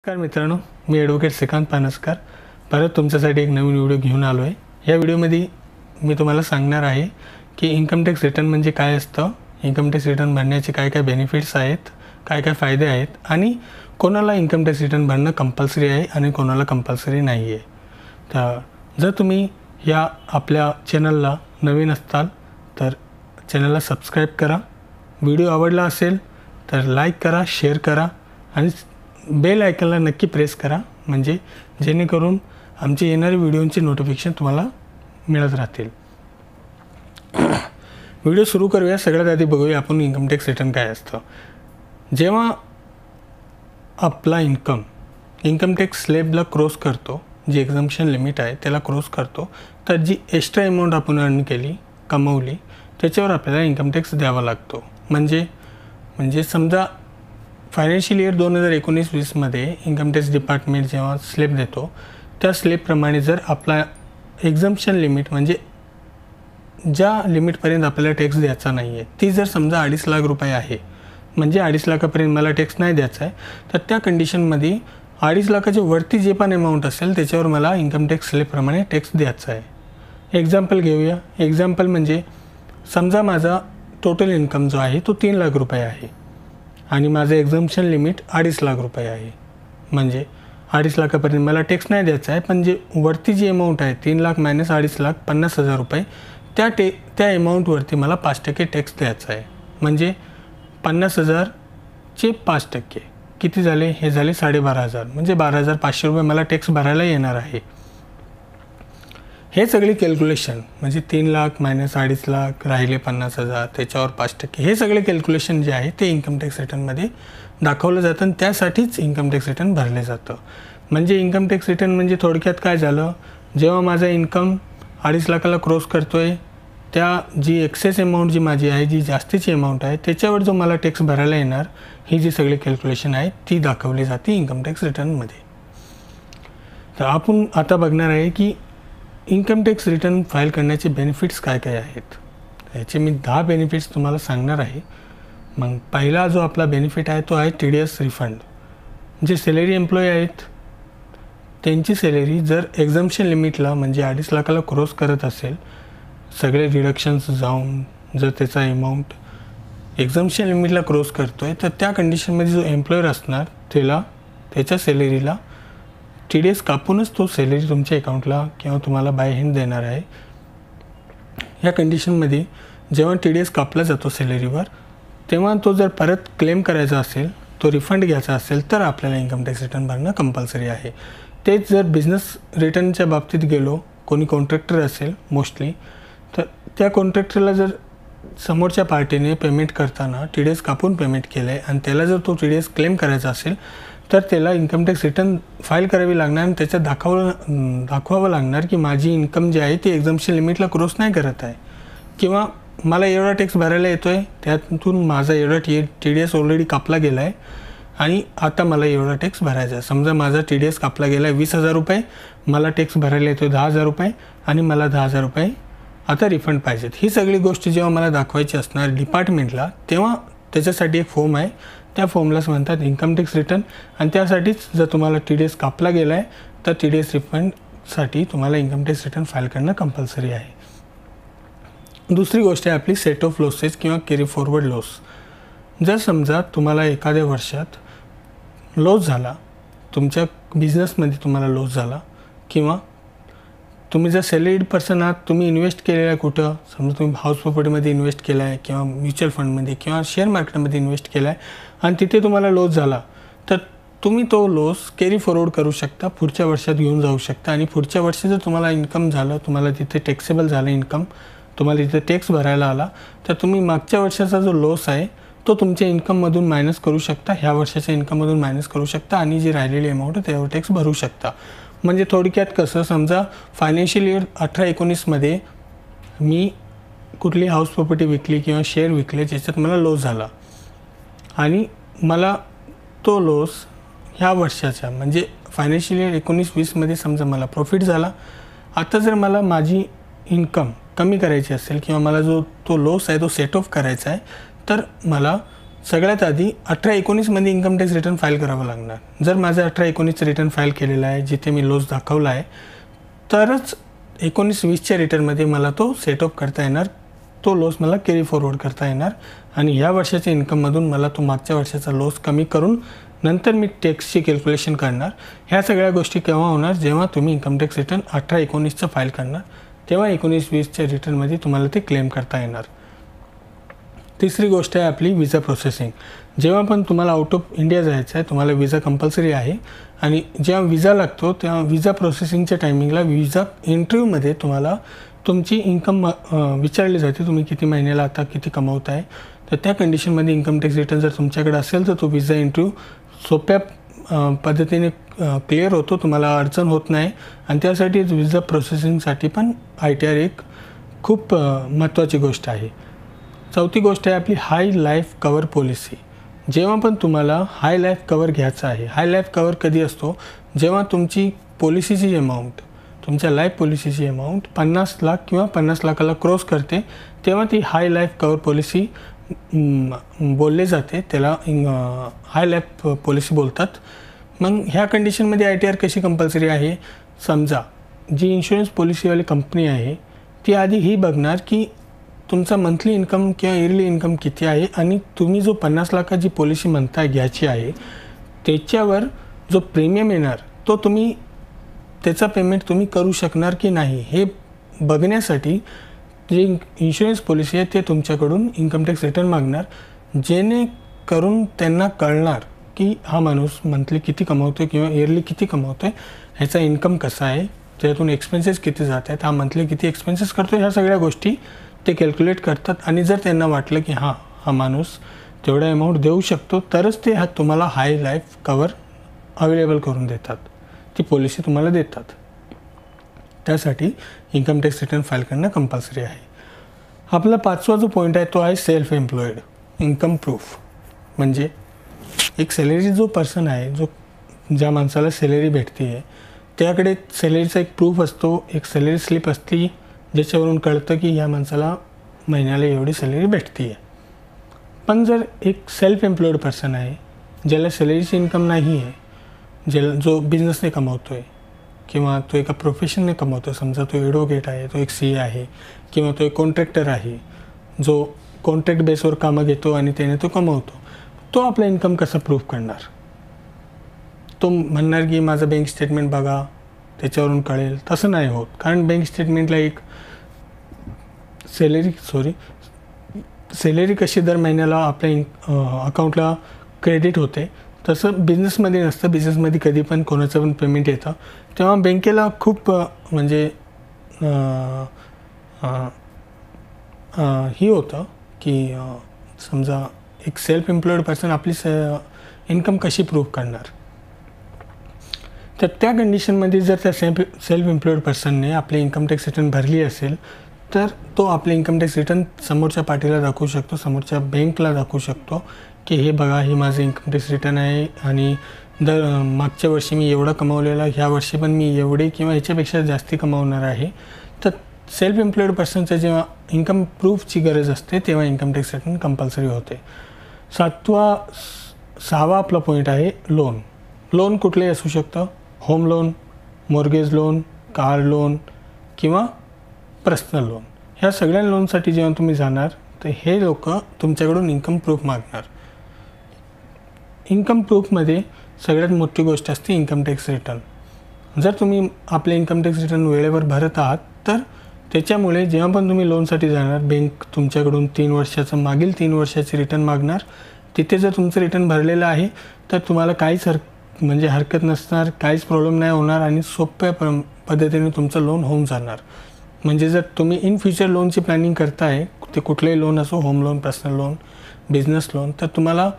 नमस्कार मित्रांनो, मी ॲडव्होकेट श्रीकांत पानसकर परत तुमच्यासाठी एक नवीन व्हिडिओ घेऊन आलो आहे। या व्हिडिओमध्ये मी तुम्हाला सांगणार आहे की इन्कम टॅक्स रिटर्न म्हणजे काय असतं, इन्कम टॅक्स रिटर्न भरण्याचे काय काय बेनिफिट्स आहेत, काय काय फायदे आहेत आणि कोणाला इन्कम टॅक्स रिटर्न भरणं कंपल्सरी आहे आणि कोणाला कंपल्सरी नाही आहे। तर जर तुम्ही या आपल्या चॅनलला नवीन असताल तर चॅनलला सबस्क्राईब करा, व्हिडिओ आवडला असेल तर लाईक करा, शेअर करा आणि बेल आयकॉनला नक्की प्रेस करा, म्हणजे जेणेकरून आमचे येणारे व्हिडिओचे नोटिफिकेशन तुम्हाला मिळत राहतील। व्हिडिओ सुरू करूया। सगळ्यात आधी बघूया आपण इन्कम टॅक्स रिटर्न काय असतं। जेव्हा आपला इन्कम टॅक्स स्लॅबला क्रॉस करतो, जी एक्झम्पशन लिमिट आहे त्याला क्रॉस करतो, तर जी एक्स्ट्रा अमाऊंट आपण अर्न केली, कमवली, त्याच्यावर आपल्याला इन्कम टॅक्स द्यावा लागतो। म्हणजे समजा फायनान्शियल इयर 2019-20 मध्ये इन्कम टॅक्स डिपार्टमेंट जेव्हा स्लॅब देतो त्या स्लॅबप्रमाणे जर आपला एक्झम्पशन लिमिट म्हणजे ज्या लिमिटपर्यंत आपल्याला टॅक्स द्यायचा नाही आहे ती जर समजा 2.5 लाख रुपये आहे, म्हणजे 2.5 लाखापर्यंत मला टॅक्स नाही द्यायचा आहे, तर त्या कंडिशनमध्ये 2.5 लाखाच्या वरती जे पण अमाऊंट असेल त्याच्यावर मला इन्कम टॅक्स स्लॅबप्रमाणे टॅक्स द्यायचा आहे। एक्झाम्पल घेऊया। एक्झाम्पल म्हणजे समजा माझा टोटल इन्कम जो आहे तो 3 लाख रुपये आहे आणि माझं एक्झम्पशन लिमिट 2.5 लाख रुपये आहे, म्हणजे 2.5 लाखापर्यंत मला टॅक्स नाही द्यायचा आहे, पण जे वरती जी अमाऊंट आहे 3 लाख मायनस 2.5 लाख 50,000 रुपये त्या अमाऊंटवरती मला 5% टॅक्स द्यायचा आहे। म्हणजे 50,000चे 5% किती झाले, हे झाले 12,500, म्हणजे 12,500 रुपये मला टॅक्स भरायला येणार आहे। हे सगळी कॅल्क्युलेशन म्हणजे 3 लाख मायनस 2.5 लाख राहिले 50,000 त्याच्यावर 5%, हे सगळे कॅल्क्युलेशन जे आहे ते इन्कम टॅक्स रिटर्नमध्ये दाखवलं जातं आणि त्यासाठीच इन्कम टॅक्स रिटर्न भरले जातं। म्हणजे इन्कम टॅक्स रिटर्न म्हणजे थोडक्यात काय झालं, जेव्हा माझा इन्कम 2.5 लाखाला क्रॉस करतोय, त्या जी एक्सेस अमाऊंट जी माझी आहे, जी जास्तीची अमाऊंट आहे, त्याच्यावर जो मला टॅक्स भरायला येणार, ही जी सगळी कॅल्क्युलेशन आहे ती दाखवली जाते इन्कम टॅक्स रिटर्नमध्ये। तर आपण आता बघणार आहे की इन्कम टॅक्स रिटर्न फाईल करण्याचे बेनिफिट्स काय काय आहेत। याचे मी 10 बेनिफिट्स तुम्हाला सांगणार आहे। मग पहिला जो आपला बेनिफिट आहे तो आहे TDS रिफंड। जे सॅलरी एम्प्लॉई आहेत त्यांची सॅलरी जर एक्झम्पशन लिमिटला म्हणजे 2.5 लाखाला क्रॉस करत असेल, सगळे डिडक्शन्स जाऊन जर त्याचा अमाऊंट एक्झम्पशन लिमिटला क्रॉस करतोय, तर त्या कंडिशनमध्ये जो एम्प्लॉयर असणार त्याच्या सॅलरीला TDS कापूनच तो सॅलरी तुमच्या अकाउंटला किंवा तुम्हाला बाय हँड देणार आहे। या कंडिशनमध्ये जेव्हा TDS कापला जातो सॅलरीवर, तेव्हा तो जर परत क्लेम करायचा असेल, तो रिफंड घ्यायचा असेल, तर आपल्याला इन्कम टॅक्स रिटर्न भरणं कंपल्सरी आहे। तेच जर बिझनेस रिटर्नच्या बाबतीत गेलो, कोणी कॉन्ट्रॅक्टर असेल मोस्टली, तर त्या कॉन्ट्रॅक्टरला जर समोरच्या पार्टीने पेमेंट करताना TDS कापून पेमेंट केलं आहे आणि त्याला जर तो TDS क्लेम करायचा असेल, तर त्याला इन्कम टॅक्स रिटर्न फाईल करावी लागणार आणि त्याच्यात दाखवावं लागणार की माझी इन्कम जी आहे ती एक्झम्पशन लिमिटला क्रॉस नाही करत आहे, किंवा मला एवढा टॅक्स भरायला येतो आहे, त्यातून माझा एवढा TDS ऑलरेडी कापला गेला आहे आणि आता मला एवढा टॅक्स भरायचा आहे। समजा माझा TDS कापला गेला आहे 20,000 रुपये, मला टॅक्स भरायला येतो 10,000 रुपये आणि मला 10,000 रुपये आता रिफंड पाहिजेत। ही सगळी गोष्ट जेव्हा मला दाखवायची असणार डिपार्टमेंटला, तेव्हा त्याच्यासाठी एक फॉर्म आहे, त्या फॉर्मलाच म्हणतात इन्कम टॅक्स रिटर्न, आणि त्यासाठीच जर तुम्हाला TDS कापला गेला आहे तर TDS रिफंडसाठी तुम्हाला इन्कम टॅक्स रिटर्न फाईल करणं कंपल्सरी आहे। दुसरी गोष्ट आहे आपली सेट ऑफ लॉसेस किंवा कॅरी फॉरवर्ड लॉस। जर समजा तुम्हाला एखाद्या वर्षात लॉस झाला, तुमच्या बिझनेसमध्ये तुम्हाला लॉस झाला, किंवा तुम्ही जर सॅलरीड पर्सन आहात, तुम्ही इन्व्हेस्ट केलेलं आहे कुठं, समजा तुम्ही हाऊस प्रॉपर्टीमध्ये इन्व्हेस्ट केला आहे किंवा म्युच्युअल फंडमध्ये किंवा शेअर मार्केटमध्ये इन्व्हेस्ट केला आहे आणि तिथे तुम्हाला लॉस झाला, तर तुम्ही तो लॉस कॅरी फॉरवर्ड करू शकता, पुढच्या वर्षात घेऊन जाऊ शकता आणि पुढच्या वर्षी जर तुम्हाला इन्कम झालं, तुम्हाला तिथे टॅक्सेबल झालं इन्कम, तुम्हाला तिथे टॅक्स भरायला आला, तर तुम्ही मागच्या वर्षाचा जो लॉस आहे तो तुमच्या इन्कममधून मायनस करू शकता, ह्या वर्षाच्या इन्कममधून मायनस करू शकता आणि जी राहिलेली अमाऊंट आहे त्यावर टॅक्स भरू शकता। म्हणजे थोडक्यात कसं, समजा फायनान्शियल इयर 18-19 मध्ये मी कुठली हाऊस प्रॉपर्टी विकली किंवा शेअर विकले ज्याच्यात मला लॉस झाला आणि मला तो लॉस ह्या वर्षाच्या म्हणजे फायनान्शियल इयर 19-20 मध्ये समजा मला प्रॉफिट झाला। आता जर मला माझी इन्कम कमी करायची असेल किंवा मला जो तो लॉस आहे तो सेट ऑफ करायचा आहे, तर मला सगळ्यात आधी 18-19मध्ये इन्कम टॅक्स रिटर्न फाईल करावं लागणार. जर माझं 18-19 रिटर्न फाईल केलेलं आहे, जिथे मी लॉस दाखवला आहे, तरच 19-20च्या रिटर्नमध्ये मला तो सेट ऑफ करता येणार, तो लॉस मला कॅरी फॉरवर्ड करता येणार आणि ह्या वर्षाच्या इन्कममधून मला तो मागच्या वर्षाचा लॉस कमी करून नंतर मी टॅक्सची कॅल्क्युलेशन करणार. ह्या सगळ्या गोष्टी केव्हा होणार? जेव्हा तुम्ही इन्कम टॅक्स रिटर्न 18-19चं फाईल करणार, तेव्हा 19-20च्या रिटर्नमध्ये तुम्हाला ते क्लेम करता येणार. तिसरी गोष्ट आहे आपली विजा प्रोसेसिंग. जेव्हा पण तुम्हाला आउट ऑफ इंडिया जायचं आहे, तुम्हाला विजा कंपल्सरी आहे आणि जेव्हा विजा लागतो तेव्हा विजा प्रोसेसिंगच्या टायमिंगला विजा इंटरव्ह्यूमध्ये तुम्हाला तुमची इन्कम विचारली जाते, तुम्ही किती महिन्याला आता किती कमवत आहे. तर त्या कंडिशनमध्ये इन्कम टॅक्स रिटर्न जर तुमच्याकडे असेल तर तो विजा इंटरव्ह्यू सोप्या पद्धतीने क्लिअर होतो, तुम्हाला अडचण होत नाही आणि त्यासाठी विजा प्रोसेसिंगसाठी पण ITR एक खूप महत्त्वाची गोष्ट आहे. चौथी गोष्ट आहे आपली हाय लाईफ कवर पॉलिसी. जेव्हा पण तुम्हाला हाय लाईफ कवर घ्यायचा आहे, हाय लाईफ कवर कधी असतो? जेव्हा तुमची पॉलिसीची अमाऊंट, तुमच्या लाईफ पॉलिसीची अमाऊंट 50 लाख किंवा 50 लाखाला क्रॉस करते, तेव्हा ती हाय लाईफ कवर पॉलिसी बोलले जाते, त्याला हाय लाईफ पॉलिसी बोलतात. मग ह्या कंडिशनमध्ये ITR कशी कंपल्सरी आहे? समजा जी इन्शुरन्स पॉलिसीवाली कंपनी आहे ती आधी ही बघणार की तुमचा मंथली इन्कम किंवा इयरली इन्कम किती आहे आणि तुम्ही जो 50 लाखाची पॉलिसी म्हणताय घ्यायची आहे, त्याच्यावर जो प्रीमियम येणार तो तुम्ही त्याचा पेमेंट तुम्ही करू शकणार की नाही हे बघण्यासाठी जे इन्शुरन्स पॉलिसी आहे ते तुमच्याकडून इन्कम टॅक्स रिटर्न मागणार, जेणेकरून त्यांना कळणार की हा माणूस मंथली किती कमवतो किंवा इयरली किती कमवतो आहे, ह्याचा इन्कम कसा आहे, त्यातून एक्सपेन्सेस किती जात आहेत, हा मंथली किती एक्सपेन्सेस करतो, ह्या सगळ्या गोष्टी ते कॅल्क्युलेट करतात. आणि जर त्यांना वाटलं की हा माणूस तेवढा अमाऊंट देऊ शकतो, तरच ते तुम्हाला हाय लाईफ कवर अवेलेबल करून देतात, ती पॉलिसी तुम्हाला देतात. त्यासाठी इन्कम टॅक्स रिटर्न फाईल करणं कंपल्सरी आहे. आपला 5वा जो पॉईंट आहे तो आहे सेल्फ एम्प्लॉईड इन्कम प्रूफ. म्हणजे एक सॅलरी जो पर्सन आहे, ज्या माणसाला सॅलरी भेटते आहे, त्याकडे सॅलरीचा एक प्रूफ असतो, एक सॅलरी स्लिप असते, ज्याच्यावरून कळतं की ह्या माणसाला महिन्याला एवढी सॅलरी भेटते आहे. पण जर एक सेल्फ एम्प्लॉईड पर्सन आहे, ज्याला सॅलरीची इन्कम नाही आहे, जो बिझनेसने कमवतो आहे किंवा तो एका प्रोफेशनने कमवतो, समजा तो ॲडव्होकेट आहे, तो एक CA आहे किंवा तो एक कॉन्ट्रॅक्टर आहे, जो कॉन्ट्रॅक्ट बेसवर कामं घेतो आणि त्याने तो कमवतो, तो आपला इन्कम कसा प्रूफ करणार? तो म्हणणार की माझं बँक स्टेटमेंट बघा, त्याच्यावरून कळेल. तसं नाही होत, कारण बँक स्टेटमेंटला एक सॅलरी कशी दर महिन्याला आपल्या अकाउंटला क्रेडिट होते, तसं बिझनेसमध्ये नसतं. बिझनेसमध्ये कधी पण कोणाचं पण पेमेंट येतं, तेव्हा बँकेला खूप म्हणजे ही होतं की समजा एक सेल्फ एम्प्लॉईड पर्सन आपली इन्कम कशी प्रूव्ह करणार. तर त्या कंडिशनमध्ये जर त्या सेल्फ एम्प्लॉईड पर्सनने आपली इन्कम टॅक्स रिटर्न भरली असेल, तर तो आपले इन्कम टॅक्स रिटर्न समोरच्या पार्टीला दाखवू शकतो, समोरच्या बँकला दाखवू शकतो की हे बघा, हे माझं इन्कम टॅक्स रिटर्न आहे आणि मागच्या वर्षी मी एवढं कमावलेलं, ह्या वर्षी पण मी एवढे किंवा ह्याच्यापेक्षा जास्ती कमावणार आहे. तर सेल्फ एम्प्लॉईड पर्सनचं जेव्हा इन्कम प्रूफची गरज असते तेव्हा इन्कम टॅक्स रिटर्न कंपल्सरी होते. 6वा आपला पॉईंट आहे लोन. लोन कुठलंही असू शकतं, home loan, mortgage loan, car loan किंवा पर्सनल लोन. ह्या सगळ्या लोनसाठी जेव्हा तुम्ही जाणार तर हे लोक तुमच्याकडून इन्कम प्रूफ मागणार. इन्कम प्रूफमध्ये सगळ्यात मोठी गोष्ट असते इन्कम टॅक्स रिटर्न. जर तुम्ही आपले इन्कम टॅक्स रिटर्न वेळेवर भरत आहात तर त्याच्यामुळे जेव्हा पण तुम्ही लोनसाठी जाणार, बँक तुमच्याकडून 3 वर्षाचं मागील 3 वर्षाचे रिटर्न मागणार. तिथे जर तुमचं रिटर्न भरलेलं आहे तर तुम्हाला काहीच हरकत नसणार, काहीच प्रॉब्लेम नाही होणार आणि सोप्या पद्धतीने तुमचं लोन होऊन जाणार. म्हणजे जर तुम्ही इन फ्युचर लोनची प्लॅनिंग करताय, ते कुठलंही लोन असो, home loan, personal loan, business loan, तर तुम्हाला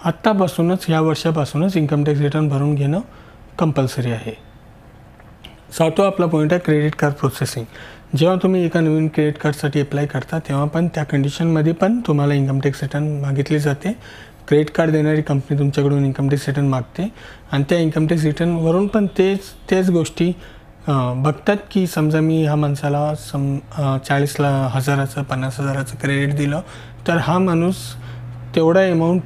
आत्तापासूनच, ह्या वर्षापासूनच इन्कम टॅक्स रिटर्न भरून घेणं कंपल्सरी आहे. 7वा आपला पॉईंट आहे क्रेडिट कार्ड प्रोसेसिंग. जेव्हा तुम्ही एका नवीन क्रेडिट कार्डसाठी अप्लाय करता तेव्हा पण त्या कंडिशनमध्ये पण तुम्हाला इन्कम टॅक्स रिटर्न मागितली जाते. क्रेडिट कार्ड देणारी कंपनी तुमच्याकडून इन्कम टॅक्स रिटर्न मागते आणि त्या इन्कम टॅक्स रिटर्नवरून पण तेच गोष्टी बघतात की समजा मी ह्या माणसाला 40,000, 50,000चं क्रेडिट दिलं, तर हा माणूस तेवढा अमाऊंट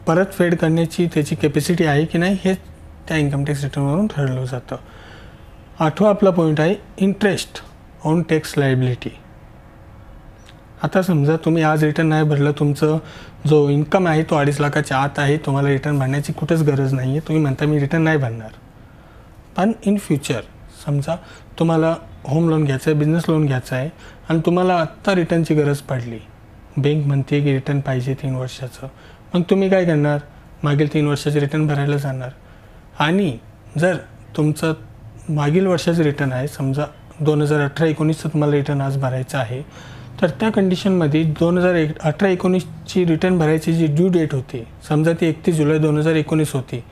परतफेड करण्याची त्याची कॅपॅसिटी आहे की नाही हे त्या इन्कम टॅक्स रिटर्नवरून ठरवलं जातं. 8वा आपला पॉईंट आहे इंटरेस्ट ऑन टॅक्स लायबिलिटी. आता समजा तुम्ही आज रिटर्न नाही भरलं, तुमचं जो इन्कम आहे तो 2.5 लाखाच्या आत आहे, तुम्हाला रिटर्न भरण्याची कुठंच गरज नाही आहे, तुम्ही म्हणता मी रिटर्न नाही भरणार. पण इन फ्युचर समजा तुम्हाला होम लोन घ्यायचं आहे, बिझनेस लोन घ्यायचं आहे आणि तुम्हाला आत्ता रिटर्नची गरज पडली, बँक म्हणते की रिटर्न पाहिजे 3 वर्षाचं, मग तुम्ही काय करणार? मागील 3 वर्षाचे रिटर्न भरायला जाणार. आणि जर तुमचं मागील वर्षाचं रिटर्न आहे, समजा 2018-19चं तुम्हाला रिटर्न आज भरायचं आहे, तर त्या कंडिशनमध्ये 2018-19ची रिटर्न भरायची जी ड्यू डेट होती, समजा ती 31 जुलै 2019 होती,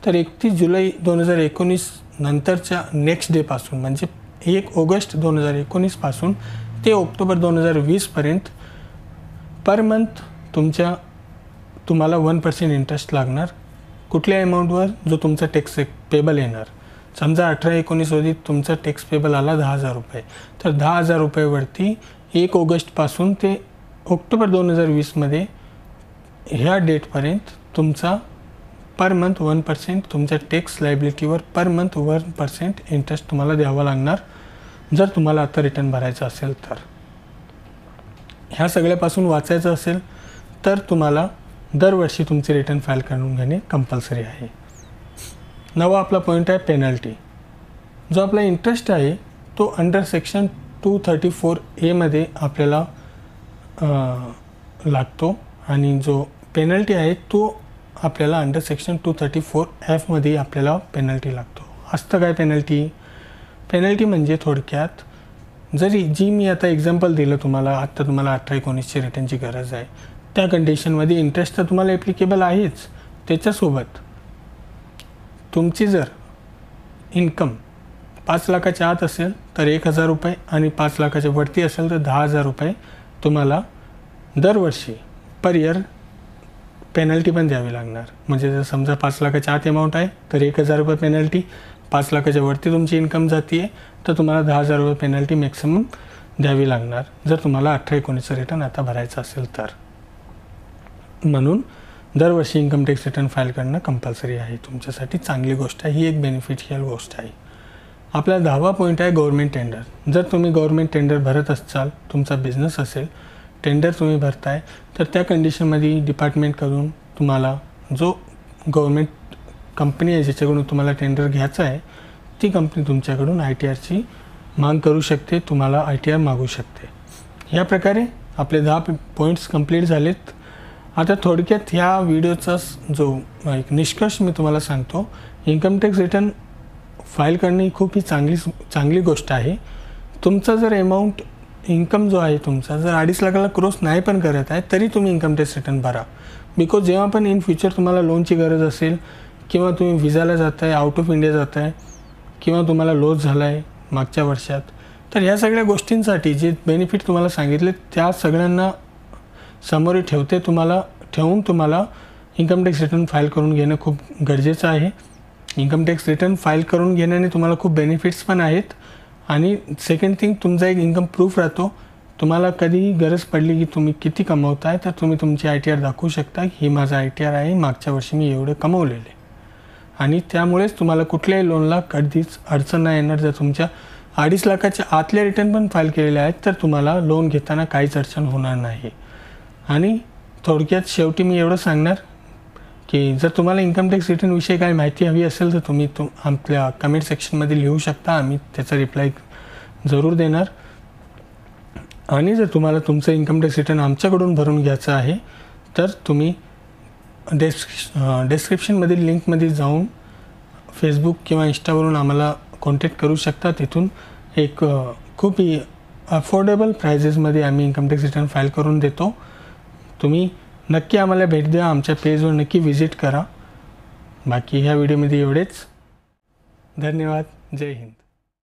तर 31 जुलै 2019 नंतरच्या नेक्स्ट डेपासून म्हणजे 1 ऑगस्ट 2019 पासून ते ऑक्टोबर 2020पर्यंत पर मंथ तुम्हाला 1% इंटरेस्ट लागणार कुठल्या अमाऊंटवर, जो तुमचा टॅक्स पेबल येणार. समजा 18-19 रोजी तुमचा टॅक्स पेबल आला 10,000 रुपये, तर 10,000 रुपयेवरती 1 ऑगस्टपासून ते ऑक्टोबर 2020मध्ये ह्या डेटपर्यंत तुमचा पर मंथ 1% तुमच्या टॅक्स लायबिलिटीवर पर मंथ 1% इंटरेस्ट तुम्हाला द्यावा लागणार जर तुम्हाला आता रिटर्न भरायचं असेल तर. ह्या सगळ्यापासून वाचायचं असेल तर तुम्हाला दरवर्षी तुमचे रिटर्न फाईल करून घेणे कंपल्सरी आहे. 9वा आपला पॉईंट आहे पेनल्टी. जो आपला इंटरेस्ट आहे तो अंडर सेक्शन 234A मध्ये आपल्याला लागतो आणि जो पेनल्टी आहे तो आपल्याला अंडर सेक्शन 234F मध्ये आपल्याला पेनल्टी लागतो. असतं काय पेनल्टी म्हणजे थोडक्यात जी मी आता एक्झाम्पल दिलं तुम्हाला, आत्ता तुम्हाला 18-19ची रिटर्नची गरज आहे, त्या कंडिशनमध्ये इंटरेस्ट तर तुम्हाला ॲप्लिकेबल आहेच, त्याच्यासोबत तुमची जर इन्कम 5 लाखाच्या आत असेल तर 1,000 रुपये आणि 5 लाखाच्या वरती असेल तर 10,000 रुपये तुम्हाला दरवर्षी पर इयर पेनल्टी पण द्यावी लागणार. म्हणजे जर समजा 5 लाखाच्या आत अमाऊंट आहे तर 1,000 रुपये पेनल्टी, 5 लाखाच्या वरती तुमची इन्कम जाते आहे तर तुम्हाला 10,000 रुपये पेनल्टी मॅक्सिमम द्यावी लागणार जर तुम्हाला 18-19चं रिटर्न आता भरायचं असेल तर. म्हणून दरवर्षी इन्कम टॅक्स रिटर्न फाईल करणं कंपल्सरी आहे. तुमच्यासाठी चांगली गोष्ट आहे, ही एक बेनिफिशियल गोष्ट आहे. आपला 10वा पॉईंट आहे गव्हर्मेंट टेंडर. जर तुम्ही गव्हर्मेंट टेंडर भरत असाल, तुमचा बिझनेस असेल, टेंडर तुम्ही भरताय, तर त्या कंडिशनमध्ये डिपार्टमेंटकडून तुम्हाला जो गव्हर्मेंट कंपनी आहे ज्याच्याकडून तुम्हाला टेंडर घ्यायचं आहे, ती कंपनी तुमच्याकडून ITRची माग करू शकते, तुम्हाला ITR मागू शकते. ह्या प्रकारे आपले 10 पॉईंट्स कंप्लीट झालेत. आता थोडक्यात ह्या व्हिडिओचा जो एक निष्कर्ष मी तुम्हाला सांगतो, इन्कम टॅक्स रिटर्न फाईल करणे ही खूप चांगली गोष्ट आहे. तुमचा जर अमाऊंट इन्कम जो आहे तुमचा जर 2.5 लाखाला क्रॉस नाही पण करत आहे तरी तुम्ही इन्कम टॅक्स रिटर्न भरा. बिकॉज जेव्हा पण इन फ्युचर तुम्हाला लोनची गरज असेल किंवा तुम्ही विजाला जात आहे, आउट ऑफ इंडिया जात आहे किंवा तुम्हाला लॉस झाला आहे मागच्या वर्षात, तर ह्या सगळ्या गोष्टींसाठी जे बेनिफिट तुम्हाला सांगितले त्या सगळ्यांना समोर ठेवून तुम्हाला इन्कम टॅक्स रिटर्न फाईल करून घेणं खूप गरजेचं आहे. इन्कम टॅक्स रिटर्न फाईल करून घेण्याने तुम्हाला खूप बेनिफिट्स पण आहेत. आणि सेकंड थिंग, तुमचा एक इन्कम प्रूफ राहतो. तुम्हाला कधीही गरज पडली की तुम्ही किती कमवताय तर तुम्ही तुमची ITR दाखवू शकता, ही माझा ITR आहे, मागच्या वर्षी मी एवढं कमवलेले. आणि त्यामुळेच तुम्हाला कुठल्याही लोनला कधीच अडचण नाही येणार. जर तुमच्या 2.5 लाखाच्या आतले रिटर्न पण फाईल केलेले आहेत तर तुम्हाला लोन घेताना काहीच अडचण होणार नाही. आणि थोडक्यात शेवटी मी एवढं सांगणार की जर तुम्हाला इन्कम टॅक्स रिटर्नविषयी काही माहिती हवी असेल तर तुम्ही आपल्या कमेंट सेक्शनमध्ये लिहू शकता, आम्ही त्याचा रिप्लाय जरूर देणार. आणि जर तुम्हाला तुमचं इन्कम टॅक्स रिटर्न आमच्याकडून भरून घ्यायचं आहे तर तुम्ही डिस्क्रिप्शनमधील लिंकमध्ये जाऊन फेसबुक किंवा इंस्टावरून आम्हाला कॉन्टॅक्ट करू शकता. तिथून एक खूप अफोर्डेबल प्राइजेसमध्ये आम्ही इन्कम टॅक्स रिटर्न फाईल करून देतो. तुम्ही नक्की आम्हाला भेट द्या, आमच्या पेजवर नक्की विजिट करा. बाकी ह्या व्हिडिओमध्ये एवढेच. धन्यवाद. जय हिंद.